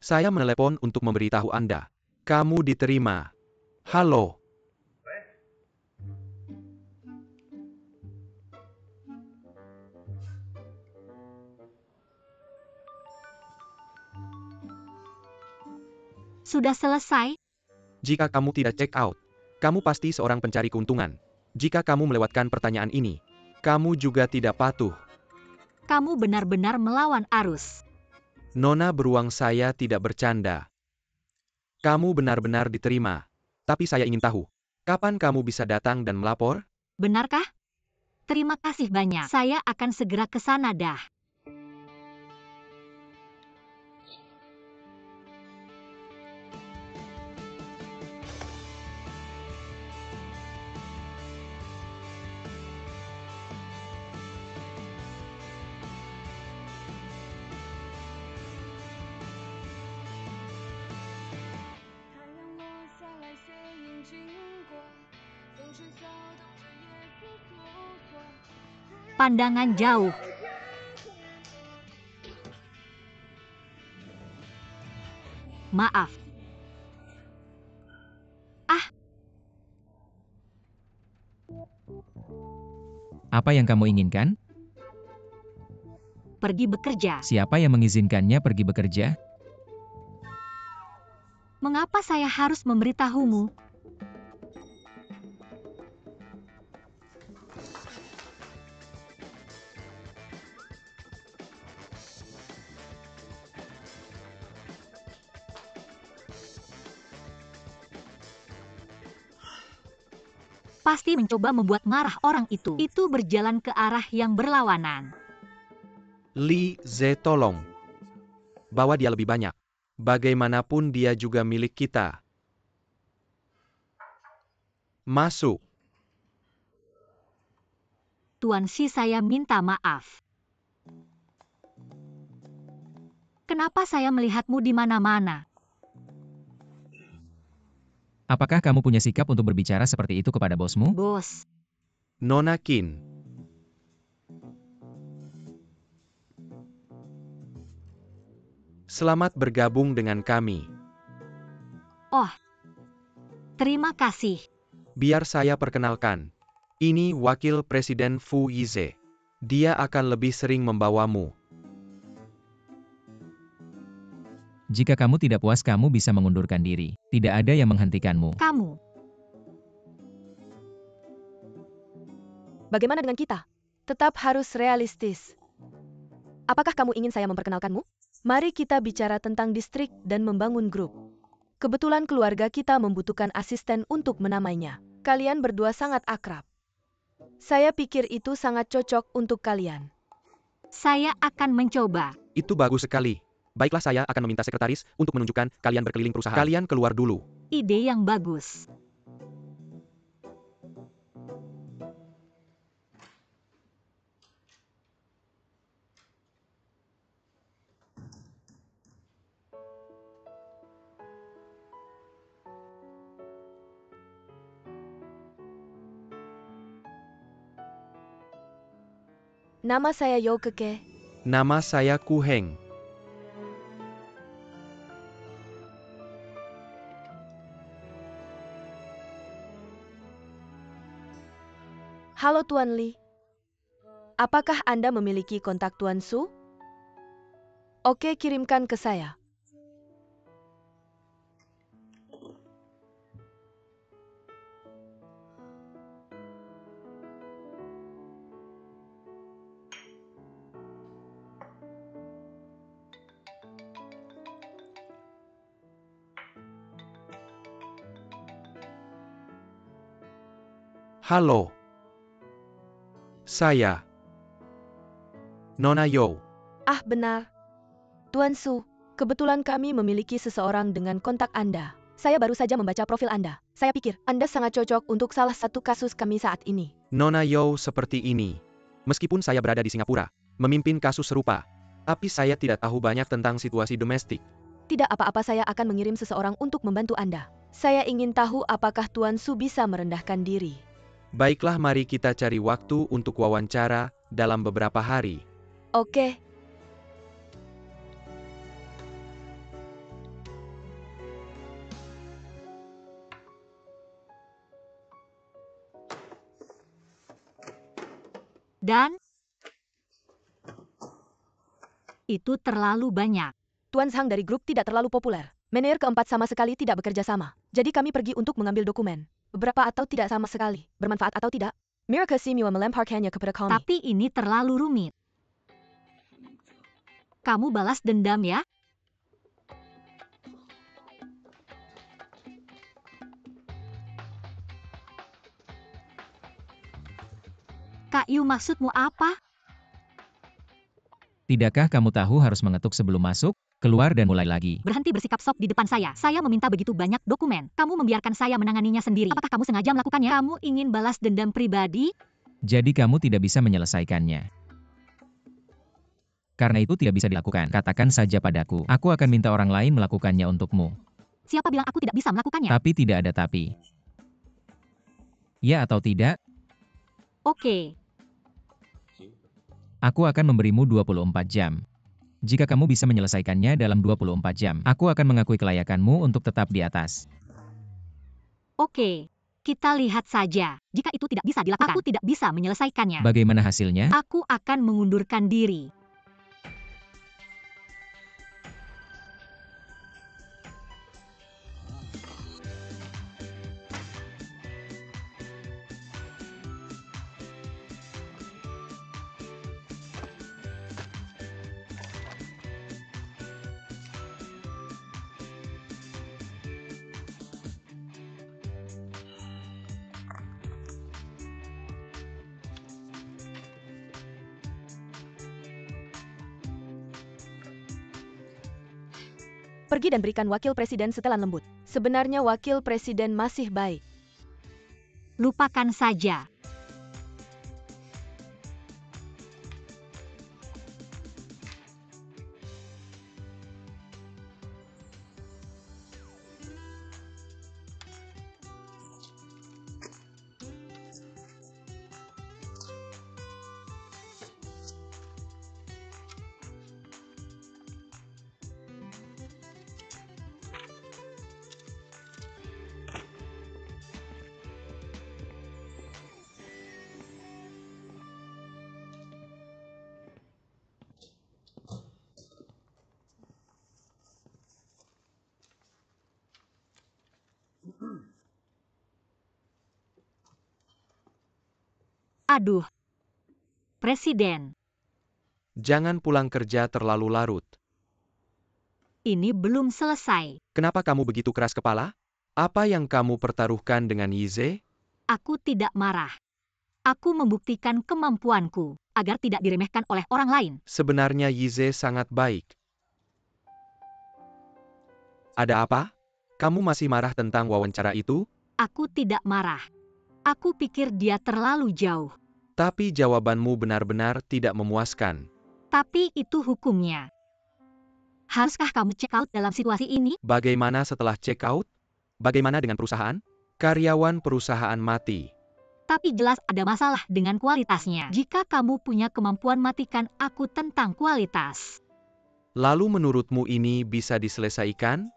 Saya menelepon untuk memberitahu Anda. Kamu diterima. Halo. Sudah selesai? Jika kamu tidak check out, kamu pasti seorang pencari keuntungan. Jika kamu melewatkan pertanyaan ini, kamu juga tidak patuh. Kamu benar-benar melawan arus. Nona Beruang, saya tidak bercanda. Kamu benar-benar diterima. Tapi saya ingin tahu, kapan kamu bisa datang dan melapor? Benarkah? Terima kasih banyak. Saya akan segera ke sana dah. Pandangan jauh. Maaf. Apa yang kamu inginkan? Pergi bekerja. Siapa yang mengizinkannya pergi bekerja? Mengapa saya harus memberitahumu? Pasti mencoba membuat marah orang itu. Itu berjalan ke arah yang berlawanan. Li Ze, tolong. Bawa dia lebih banyak. Bagaimanapun dia juga milik kita. Masuk. Tuan Shi, saya minta maaf. Kenapa saya melihatmu di mana-mana? Apakah kamu punya sikap untuk berbicara seperti itu kepada bosmu? Bos, Nona Qin. Selamat bergabung dengan kami. terima kasih. Biar saya perkenalkan. Ini Wakil Presiden Fu Yize. Dia akan lebih sering membawamu. Jika kamu tidak puas, kamu bisa mengundurkan diri. Tidak ada yang menghentikanmu. Kamu, Bagaimana dengan kita? Tetap harus realistis. Apakah kamu ingin saya memperkenalkanmu? Mari kita bicara tentang distrik dan membangun grup. Kebetulan keluarga kita membutuhkan asisten untuk menamainya. Kalian berdua sangat akrab. Saya pikir itu sangat cocok untuk kalian. saya akan mencoba. Itu bagus sekali. Baiklah, saya akan meminta sekretaris untuk menunjukkan kalian berkeliling perusahaan. Kalian keluar dulu. Ide yang bagus. Nama saya Yo Keke. Nama saya Ku Heng. Halo Tuan Li. Apakah Anda memiliki kontak Tuan Su? Oke, kirimkan ke saya. Halo. Saya. Nona Yo. Ah, benar. Tuan Su, kebetulan kami memiliki seseorang dengan kontak Anda. Saya baru saja membaca profil Anda. Saya pikir Anda sangat cocok untuk salah satu kasus kami saat ini. Nona Yo seperti ini. Meskipun saya berada di Singapura, memimpin kasus serupa, tapi saya tidak tahu banyak tentang situasi domestik. Tidak apa-apa, saya akan mengirim seseorang untuk membantu Anda. Saya ingin tahu apakah Tuan Su bisa merendahkan diri. Baiklah, mari kita cari waktu untuk wawancara dalam beberapa hari. Oke. Dan itu terlalu banyak. Tuan Zhang dari grup tidak terlalu populer. Manajer keempat sama sekali tidak bekerja sama. Jadi kami pergi untuk mengambil dokumen. Beberapa atau tidak sama sekali. Bermanfaat atau tidak. Mirka Simiwa melemparkannya kepada kami. Tapi ini terlalu rumit. Kamu balas dendam ya? Kak Yu, maksudmu apa? Tidakkah kamu tahu harus mengetuk sebelum masuk, keluar dan mulai lagi? Berhenti bersikap sok di depan saya. Saya meminta begitu banyak dokumen. Kamu membiarkan saya menanganinya sendiri. Apakah kamu sengaja melakukannya? Kamu ingin balas dendam pribadi? Jadi kamu tidak bisa menyelesaikannya. Karena itu tidak bisa dilakukan. Katakan saja padaku. Aku akan minta orang lain melakukannya untukmu. Siapa bilang aku tidak bisa melakukannya? Tapi tidak ada tapi. Ya atau tidak? Oke. Aku akan memberimu 24 jam. Jika kamu bisa menyelesaikannya dalam 24 jam, aku akan mengakui kelayakanmu untuk tetap di atas. Oke. Kita lihat saja. Jika itu tidak bisa dilakukan, aku tidak bisa menyelesaikannya. Bagaimana hasilnya? Aku akan mengundurkan diri. Pergi dan berikan wakil presiden setelan lembut. Sebenarnya wakil presiden masih baik. Lupakan saja. Aduh. Presiden, Jangan pulang kerja terlalu larut. ini belum selesai. Kenapa kamu begitu keras kepala? Apa yang kamu pertaruhkan dengan Yize? Aku tidak marah. Aku membuktikan kemampuanku agar tidak diremehkan oleh orang lain. Sebenarnya Yize sangat baik. Ada apa? Kamu masih marah tentang wawancara itu? Aku tidak marah. Aku pikir dia terlalu jauh. Tapi jawabanmu benar-benar tidak memuaskan. Tapi itu hukumnya. Haruskah kamu check out dalam situasi ini? Bagaimana setelah check out? Bagaimana dengan perusahaan? Karyawan perusahaan mati. Tapi jelas ada masalah dengan kualitasnya. Jika kamu punya kemampuan matikan aku tentang kualitas. Lalu menurutmu ini bisa diselesaikan?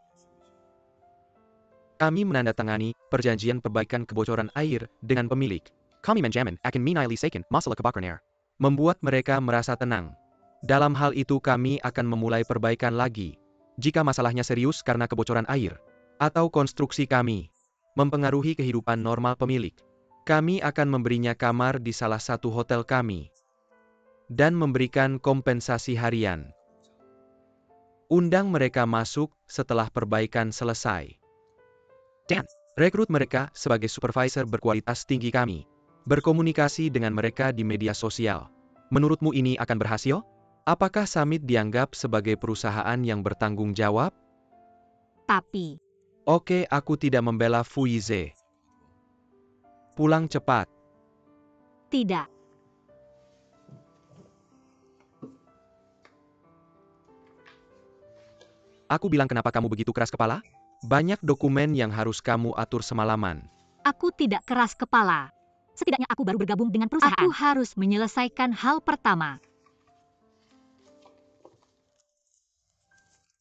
Kami menandatangani perjanjian perbaikan kebocoran air dengan pemilik. Kami menjamin akan menyelesaikan masalah kebakaran air. Membuat mereka merasa tenang. Dalam hal itu kami akan memulai perbaikan lagi. Jika masalahnya serius karena kebocoran air atau konstruksi kami mempengaruhi kehidupan normal pemilik, kami akan memberinya kamar di salah satu hotel kami dan memberikan kompensasi harian. Undang mereka masuk setelah perbaikan selesai. Dan rekrut mereka sebagai supervisor berkualitas tinggi kami. Berkomunikasi dengan mereka di media sosial. Menurutmu ini akan berhasil? Apakah Summit dianggap sebagai perusahaan yang bertanggung jawab? Tapi, Oke, aku tidak membela Fuize. Pulang cepat. tidak. Aku bilang kenapa kamu begitu keras kepala? Banyak dokumen yang harus kamu atur semalaman. Aku tidak keras kepala. Setidaknya aku baru bergabung dengan perusahaan. Aku harus menyelesaikan hal pertama.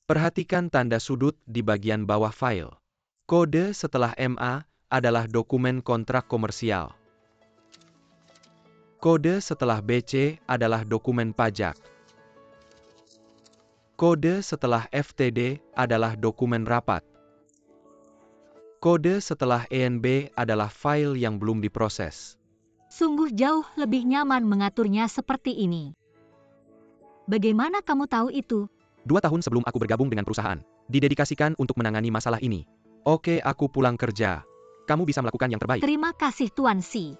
Perhatikan tanda sudut di bagian bawah file. Kode setelah MA adalah dokumen kontrak komersial. Kode setelah BC adalah dokumen pajak. Kode setelah FTD adalah dokumen rapat. Kode setelah ENB adalah file yang belum diproses. Sungguh jauh lebih nyaman mengaturnya seperti ini. Bagaimana kamu tahu itu? 2 tahun sebelum aku bergabung dengan perusahaan, didedikasikan untuk menangani masalah ini. Oke, aku pulang kerja. Kamu bisa melakukan yang terbaik. Terima kasih Tuan Si.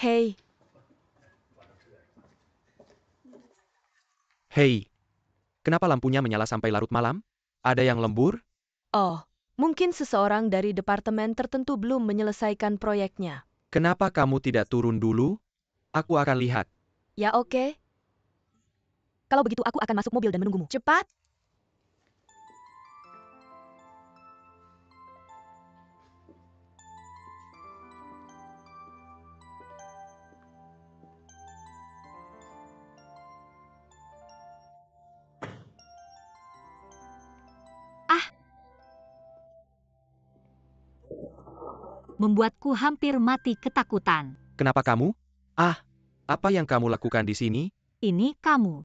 Hei, Hei, kenapa lampunya menyala sampai larut malam? Ada yang lembur? oh, mungkin seseorang dari departemen tertentu belum menyelesaikan proyeknya. Kenapa kamu tidak turun dulu? Aku akan lihat. Ya oke. Kalau begitu aku akan masuk mobil dan menunggumu. Cepat! Membuatku hampir mati ketakutan. Kenapa kamu? Apa yang kamu lakukan di sini? Ini kamu.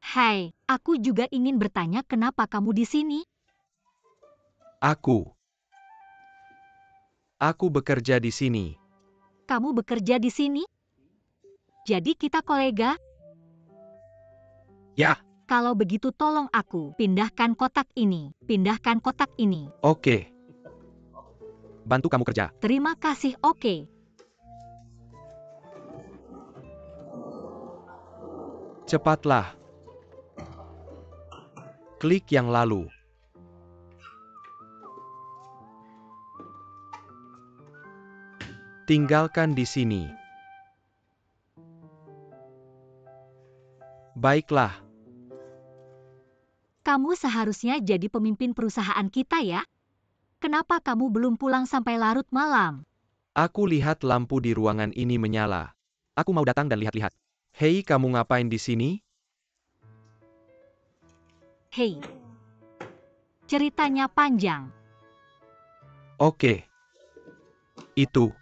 Hai, aku juga ingin bertanya kenapa kamu di sini? Aku bekerja di sini. Kamu bekerja di sini? Jadi kita kolega? Ya, Kalau begitu tolong aku, pindahkan kotak ini. Pindahkan kotak ini. oke. Bantu kamu kerja. Terima kasih, oke. Cepatlah. Klik yang lalu. Tinggalkan di sini. Baiklah. Kamu seharusnya jadi pemimpin perusahaan kita ya? Kenapa kamu belum pulang sampai larut malam? Aku lihat lampu di ruangan ini menyala. Aku mau datang dan lihat-lihat. Hei, kamu ngapain di sini? Hei. Ceritanya panjang. Oke. Itu.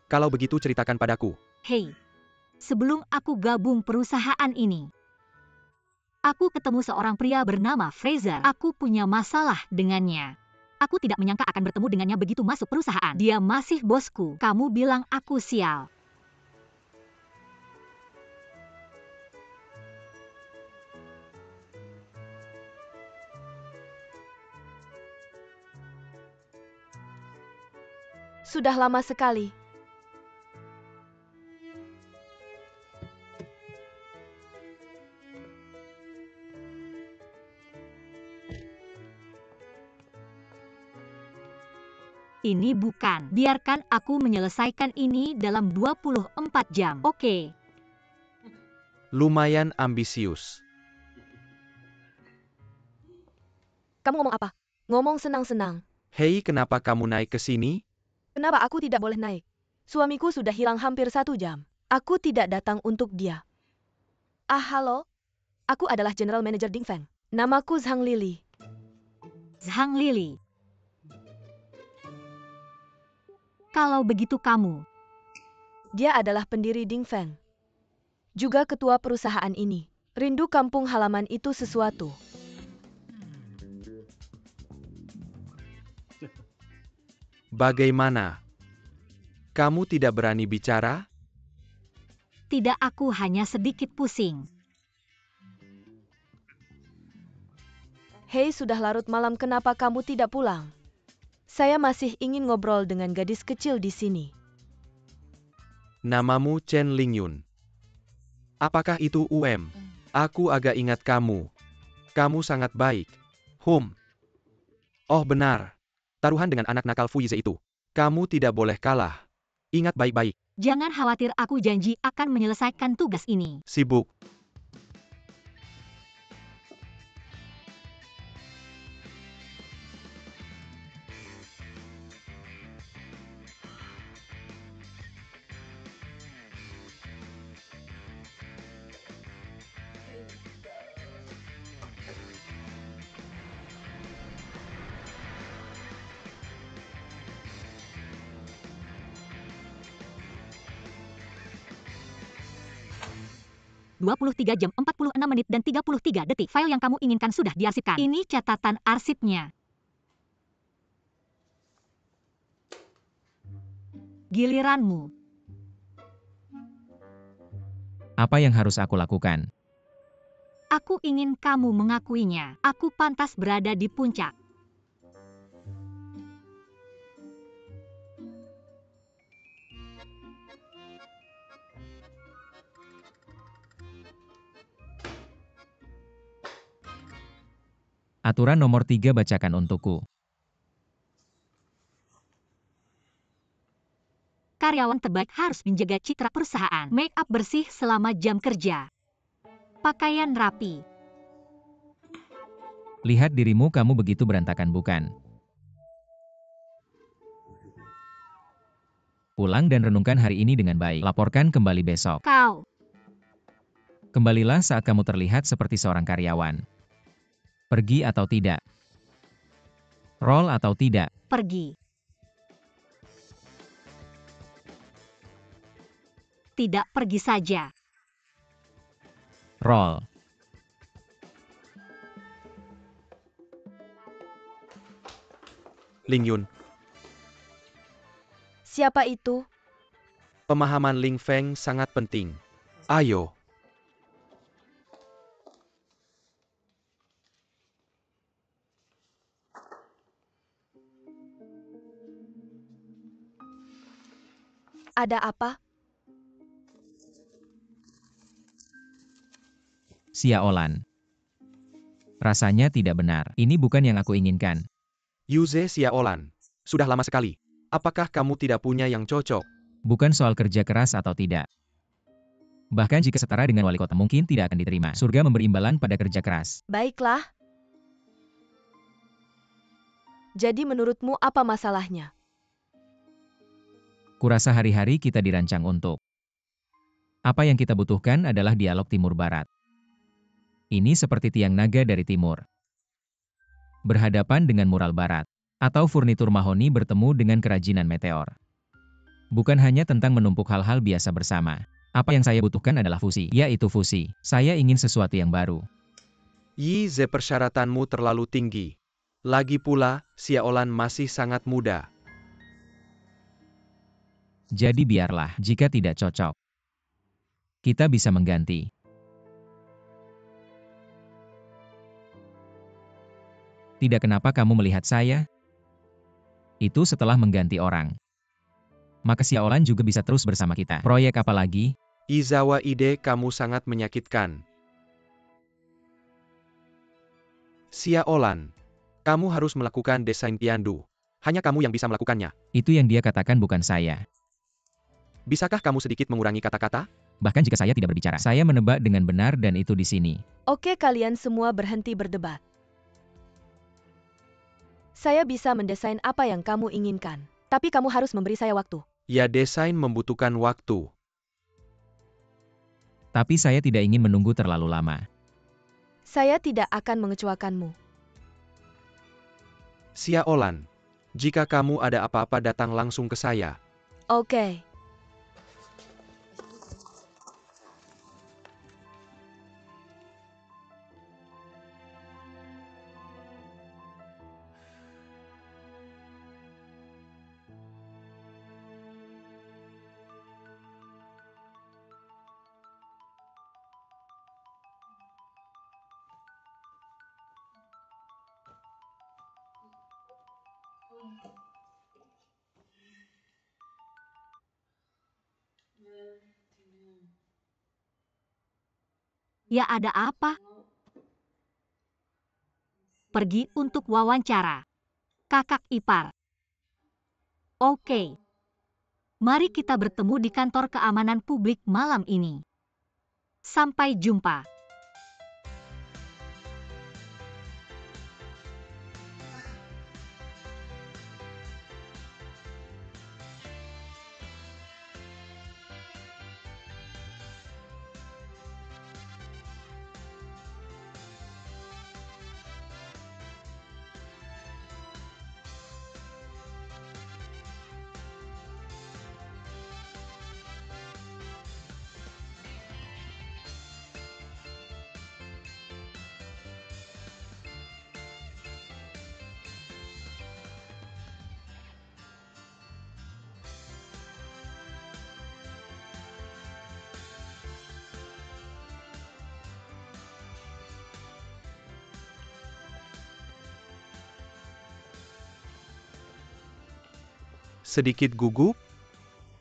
Kalau begitu ceritakan padaku. Hei. Sebelum aku gabung perusahaan ini, aku ketemu seorang pria bernama Fraser. Aku punya masalah dengannya. Aku tidak menyangka akan bertemu dengannya begitu masuk perusahaan. Dia masih bosku. Kamu bilang aku sial. Sudah lama sekali. Ini bukan. Biarkan aku menyelesaikan ini dalam 24 jam. Oke. Lumayan ambisius. Kamu ngomong apa? Ngomong senang-senang. Hei, kenapa kamu naik ke sini? Kenapa aku tidak boleh naik? Suamiku sudah hilang hampir 1 jam. Aku tidak datang untuk dia. Halo? Aku adalah General Manager Dingfeng. Namaku Zhang Lili. Zhang Lili. Kalau begitu kamu. Dia adalah pendiri Dingfeng. Juga ketua perusahaan ini. Rindu kampung halaman itu sesuatu. Bagaimana? Kamu tidak berani bicara? Tidak, aku hanya sedikit pusing. Hei, sudah larut malam, kenapa kamu tidak pulang? Saya masih ingin ngobrol dengan gadis kecil di sini. Namamu Chen Lingyun. Apakah itu UM? Aku agak ingat kamu. Kamu sangat baik. Oh benar. Taruhan dengan anak nakal Fuize itu. Kamu tidak boleh kalah. Ingat baik-baik. Jangan khawatir, aku janji akan menyelesaikan tugas ini. Sibuk. ...23 jam 46 menit dan 33 detik. File yang kamu inginkan sudah diarsipkan. Ini catatan arsipnya. Giliranmu. Apa yang harus aku lakukan? Aku ingin kamu mengakuinya. Aku pantas berada di puncak. Aturan nomor 3 bacakan untukku. Karyawan terbaik harus menjaga citra perusahaan. Make up bersih selama jam kerja. Pakaian rapi. Lihat dirimu, kamu begitu berantakan bukan? Pulang dan renungkan hari ini dengan baik. Laporkan kembali besok. Kau. Kembalilah saat kamu terlihat seperti seorang karyawan. Pergi atau tidak? Roll atau tidak? Pergi. Tidak, pergi saja. Roll. Lingyun. Siapa itu? Pemahaman Ling Feng sangat penting. Ayo. Ada apa? Xiaolan. Rasanya tidak benar. Ini bukan yang aku inginkan. Yuze Xiaolan. Sudah lama sekali. Apakah kamu tidak punya yang cocok? Bukan soal kerja keras atau tidak. Bahkan jika setara dengan wali kota mungkin tidak akan diterima. Surga memberi imbalan pada kerja keras. Baiklah. Jadi menurutmu apa masalahnya? Kurasa hari-hari kita dirancang untuk. Apa yang kita butuhkan adalah dialog timur-barat. Ini seperti tiang naga dari timur. Berhadapan dengan mural barat. Atau furnitur mahoni bertemu dengan kerajinan meteor. Bukan hanya tentang menumpuk hal-hal biasa bersama. Apa yang saya butuhkan adalah fusi, yaitu fusi. Saya ingin sesuatu yang baru. Yi Ze, persyaratanmu terlalu tinggi. Lagi pula, Xiaolan masih sangat muda. Jadi biarlah, jika tidak cocok. Kita bisa mengganti. Tidak, kenapa kamu melihat saya? Itu setelah mengganti orang. Maka Xiaolan juga bisa terus bersama kita. Proyek apa lagi? Izawa, ide kamu sangat menyakitkan. Xiaolan, kamu harus melakukan desain Tiandu. Hanya kamu yang bisa melakukannya. Itu yang dia katakan, bukan saya. Bisakah kamu sedikit mengurangi kata-kata? Bahkan jika saya tidak berbicara, saya menebak dengan benar dan itu di sini. Oke, kalian semua berhenti berdebat. Saya bisa mendesain apa yang kamu inginkan. Tapi kamu harus memberi saya waktu. Ya, desain membutuhkan waktu. Tapi saya tidak ingin menunggu terlalu lama. Saya tidak akan mengecewakanmu. Sia Olan. Jika kamu ada apa-apa datang langsung ke saya. Oke. Ya, ada apa? Pergi untuk wawancara. Kakak ipar. Oke. Mari kita bertemu di kantor keamanan publik malam ini. Sampai jumpa. Sedikit gugup,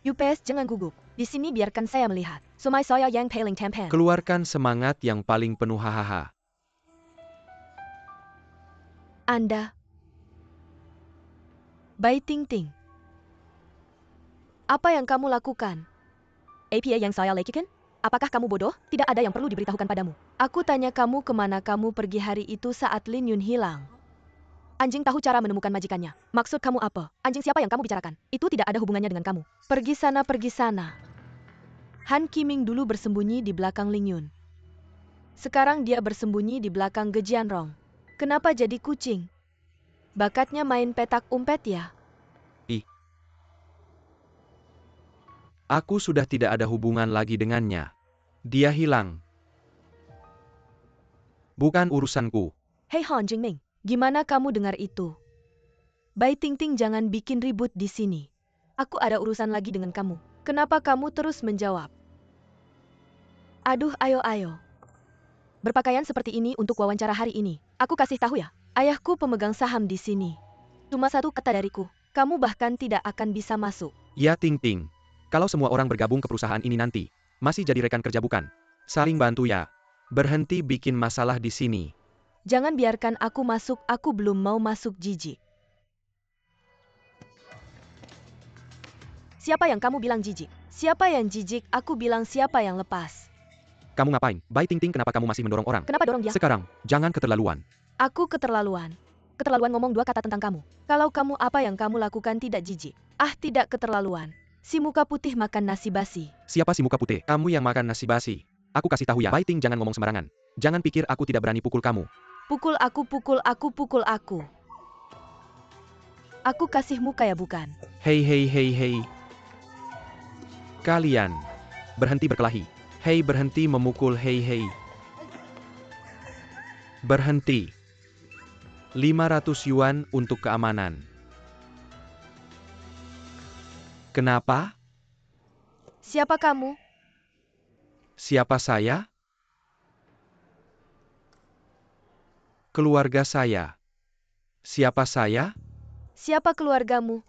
UPS jangan gugup. Di sini biarkan saya melihat. Sumai saya yang paling tampan. keluarkan semangat yang paling penuh hahaha. Anda. Bai Ting Ting. Apa yang kamu lakukan? APA yang saya lakukan? Apakah kamu bodoh? Tidak ada yang perlu diberitahukan padamu. Aku tanya kamu kemana kamu pergi hari itu saat Lin Yun hilang. Anjing tahu cara menemukan majikannya. Maksud kamu apa? Anjing siapa yang kamu bicarakan? Itu tidak ada hubungannya dengan kamu. Pergi sana, pergi sana. Han Qiming dulu bersembunyi di belakang Ling Yun. Sekarang dia bersembunyi di belakang Ge Jianrong. Kenapa jadi kucing? Bakatnya main petak umpet ya? Aku sudah tidak ada hubungan lagi dengannya. Dia hilang. Bukan urusanku. Hei Han Jingming, gimana kamu dengar itu? Bai Ting Ting, jangan bikin ribut di sini. Aku ada urusan lagi dengan kamu. Kenapa kamu terus menjawab? Aduh, ayo. Berpakaian seperti ini untuk wawancara hari ini. Aku kasih tahu ya, ayahku pemegang saham di sini. Cuma satu kata dariku, kamu bahkan tidak akan bisa masuk. Ya Ting Ting. Kalau semua orang bergabung ke perusahaan ini nanti, masih jadi rekan kerja bukan? Saling bantu ya. Berhenti bikin masalah di sini. Jangan biarkan aku masuk, aku belum mau masuk, jijik. Siapa yang kamu bilang jijik? Siapa yang jijik? Aku bilang siapa yang lepas. Kamu ngapain? Bai Ting Ting, kenapa kamu masih mendorong orang? Kenapa dorong dia? Sekarang, jangan keterlaluan. Aku keterlaluan. Keterlaluan ngomong dua kata tentang kamu. Kalau kamu apa yang kamu lakukan tidak jijik. Ah, tidak keterlaluan. Si muka putih makan nasi basi. Siapa si muka putih? Kamu yang makan nasi basi. Aku kasih tahu ya, Bai Ting, jangan ngomong sembarangan. Jangan pikir aku tidak berani pukul kamu. Pukul aku, pukul aku, pukul aku. Aku kasih muka ya bukan? Hei. Kalian, berhenti berkelahi. Hei, berhenti memukul, hei. Berhenti. 500 yuan untuk keamanan. Kenapa? Siapa kamu? Siapa saya? Keluarga saya. Siapa saya? Siapa keluargamu?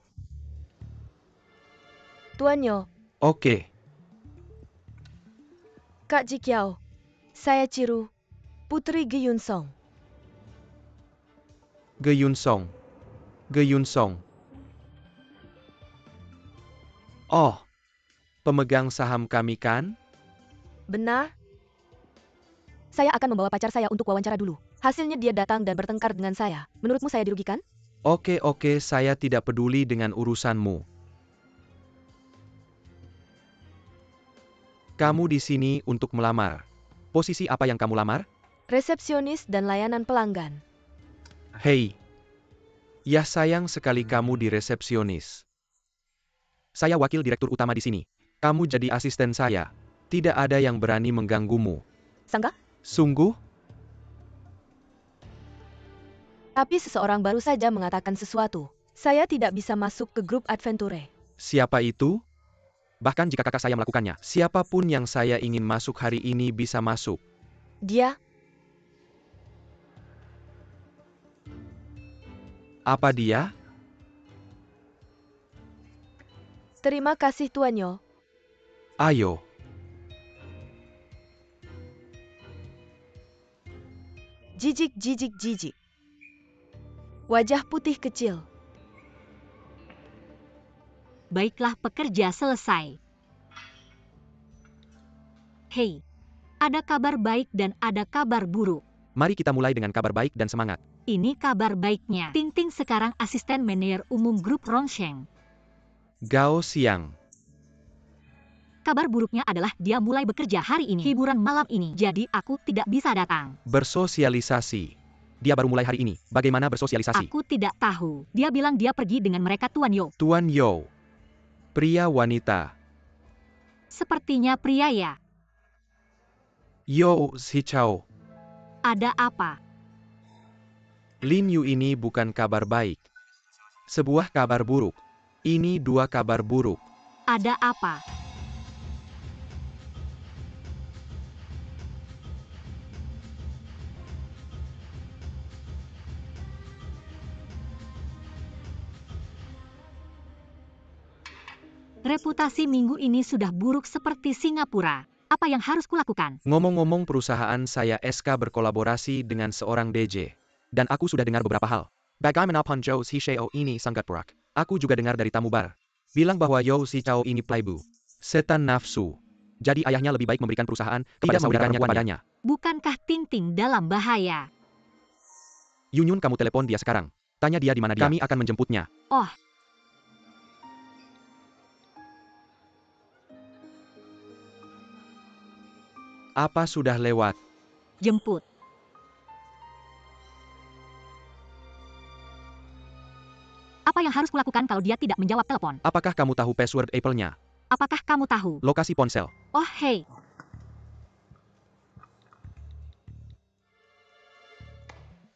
Tuan Yo, Oke. Kak Jikiao. Saya Ciru, Putri Ge Yun Song. Ge Yun Song. Oh, pemegang saham kami kan? Benar? Saya akan membawa pacar saya untuk wawancara dulu. Hasilnya dia datang dan bertengkar dengan saya. Menurutmu saya dirugikan? Oke, saya tidak peduli dengan urusanmu. Kamu di sini untuk melamar. Posisi apa yang kamu lamar? Resepsionis dan layanan pelanggan. Hei. Ya sayang sekali kamu di resepsionis. Saya wakil direktur utama di sini. Kamu jadi asisten saya. Tidak ada yang berani mengganggumu. Sangka? Sungguh? Tapi seseorang baru saja mengatakan sesuatu. Saya tidak bisa masuk ke grup Adventure. Siapa itu? Bahkan jika kakak saya melakukannya, siapapun yang saya ingin masuk hari ini bisa masuk. Dia? Apa dia? Terima kasih Tuanyo. Ayo. Jijik. Wajah putih kecil. Baiklah, pekerja selesai. Hei, ada kabar baik dan ada kabar buruk. Mari kita mulai dengan kabar baik dan semangat. Ini kabar baiknya. Ting Ting sekarang asisten manajer umum grup Rongsheng. Gao Xiang. Kabar buruknya adalah dia mulai bekerja hari ini, hiburan malam ini, jadi aku tidak bisa datang. Bersosialisasi. Dia baru mulai hari ini. Bagaimana bersosialisasi? Aku tidak tahu. Dia bilang dia pergi dengan mereka Tuan Yo. Tuan Yo. Pria wanita. Sepertinya pria ya. Yo Xichao. Ada apa? Lin Yu ini bukan kabar baik. Sebuah kabar buruk. Ini dua kabar buruk. Ada apa? Reputasi minggu ini sudah buruk seperti Singapura. Apa yang harus kulakukan? Ngomong-ngomong, perusahaan saya SK berkolaborasi dengan seorang DJ. Dan aku sudah dengar beberapa hal. Bagaimana Ponjos Hisheo ini sangat berak. Aku juga dengar dari tamu bar. Bilang bahwa Yo Xichao ini playboy. Setan nafsu. Jadi ayahnya lebih baik memberikan perusahaan kepada saudaranya kepadanya. Bukankah Ting Ting dalam bahaya? Yunyun, kamu telepon dia sekarang. Tanya dia di mana dia. Kami akan menjemputnya. Oh, Apa sudah lewat? jemput. Apa yang harus kulakukan kalau dia tidak menjawab telepon? Apakah kamu tahu password Apple-nya? Apakah kamu tahu? Lokasi ponsel. Oh, hei.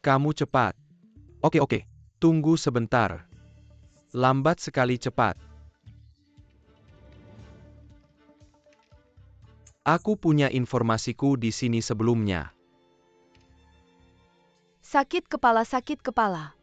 Kamu cepat. Oke. Tunggu sebentar. Lambat sekali cepat. Aku punya informasiku di sini sebelumnya. Sakit kepala.